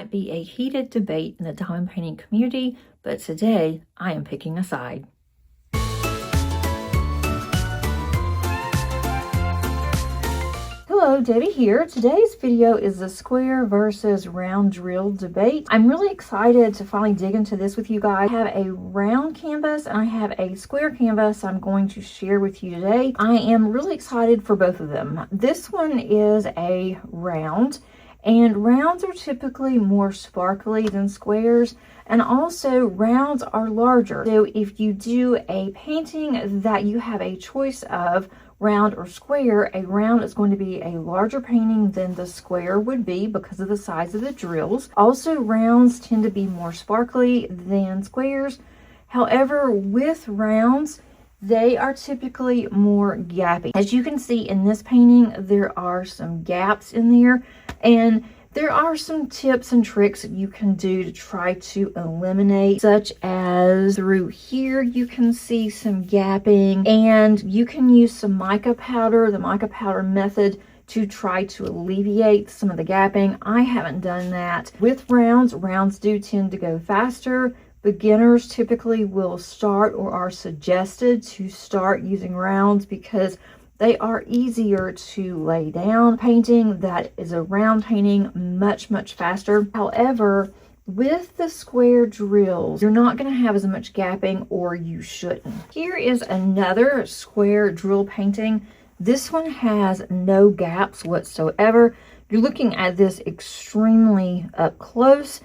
might be a heated debate in the diamond painting community, but today I am picking a side. Hello, Debbie here. Today's video is the square versus round drill debate. I'm really excited to finally dig into this with you guys. I have a round canvas and I have a square canvas I'm going to share with you today. I am really excited for both of them. This one is a round, and rounds are typically more sparkly than squares, and also rounds are larger. So if you do a painting that you have a choice of round or square, a round is going to be a larger painting than the square would be because of the size of the drills. Also, rounds tend to be more sparkly than squares. However, with rounds, they are typically more gappy. As you can see in this painting, there are some gaps in there, and there are some tips and tricks you can do to try to eliminate, such as through here you can see some gapping, and you can use some mica powder, the mica powder method, to try to alleviate some of the gapping. I haven't done that. With rounds, rounds do tend to go faster. Beginners typically will start or are suggested to start using rounds because they are easier to lay down. Painting that is a round painting much faster. However, with the square drills, you're not going to have as much gapping, or you shouldn't. Here is another square drill painting. This one has no gaps whatsoever. You're looking at this extremely up close,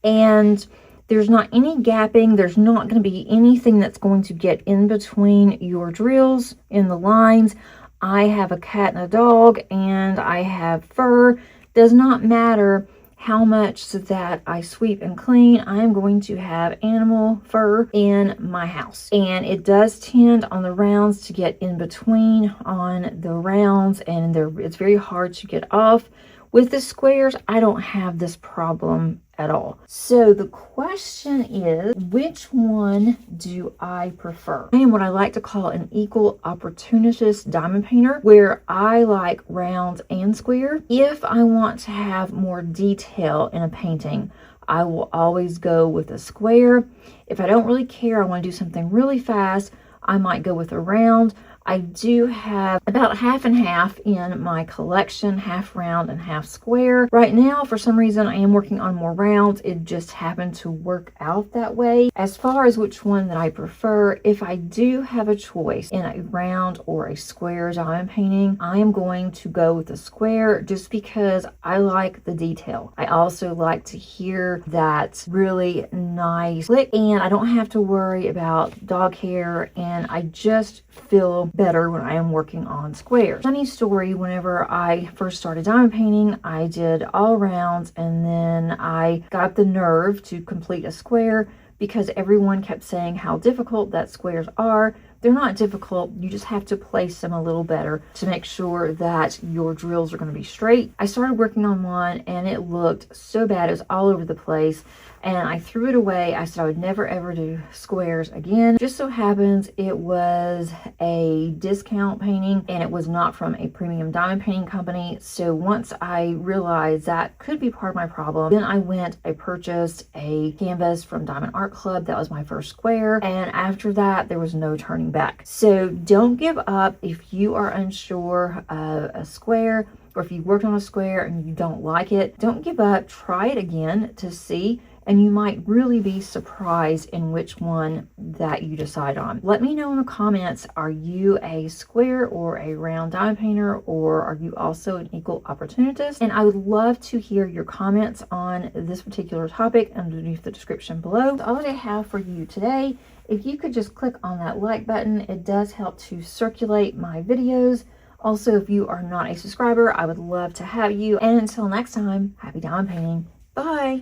and there's not any gapping. There's not going to be anything that's going to get in between your drills in the lines. I have a cat and a dog, and I have fur. Does not matter how much that I sweep and clean, I am going to have animal fur in my house. And it does tend on the rounds to get in between on the rounds, and it's very hard to get off. With the squares, I don't have this problem at all. So the question is, which one do I prefer? I am what I like to call an equal opportunist diamond painter, where I like rounds and square. If I want to have more detail in a painting, I will always go with a square. If I don't really care, I want to do something really fast, I might go with a round. I do have about half and half in my collection, half round and half square. Right now, for some reason, I am working on more rounds. It just happened to work out that way. As far as which one that I prefer, if I do have a choice in a round or a square diamond painting, I am going to go with a square just because I like the detail. I also like to hear that really nice click, and I don't have to worry about dog hair, and I just feel better when I am working on squares. Funny story, whenever I first started diamond painting, I did all rounds, and then I got the nerve to complete a square because everyone kept saying how difficult that squares are. They're not difficult, you just have to place them a little better to make sure that your drills are going to be straight. I started working on one and it looked so bad, it was all over the place, and I threw it away. I said I would never ever do squares again. Just so happens it was a discount painting and it was not from a premium diamond painting company. So once I realized that could be part of my problem, then I purchased a canvas from Diamond Art Club. That was my first square, and after that there was no turning back. So don't give up if you are unsure of a square, or if you worked on a square and you don't like it. Don't give up. Try it again to see, and you might really be surprised in which one that you decide on. Let me know in the comments, are you a square or a round diamond painter, or are you also an equal opportunist? And I would love to hear your comments on this particular topic underneath the description below. That's all that I have for you today. If you could just click on that like button, it does help to circulate my videos. Also, if you are not a subscriber, I would love to have you. And until next time, happy diamond painting. Bye.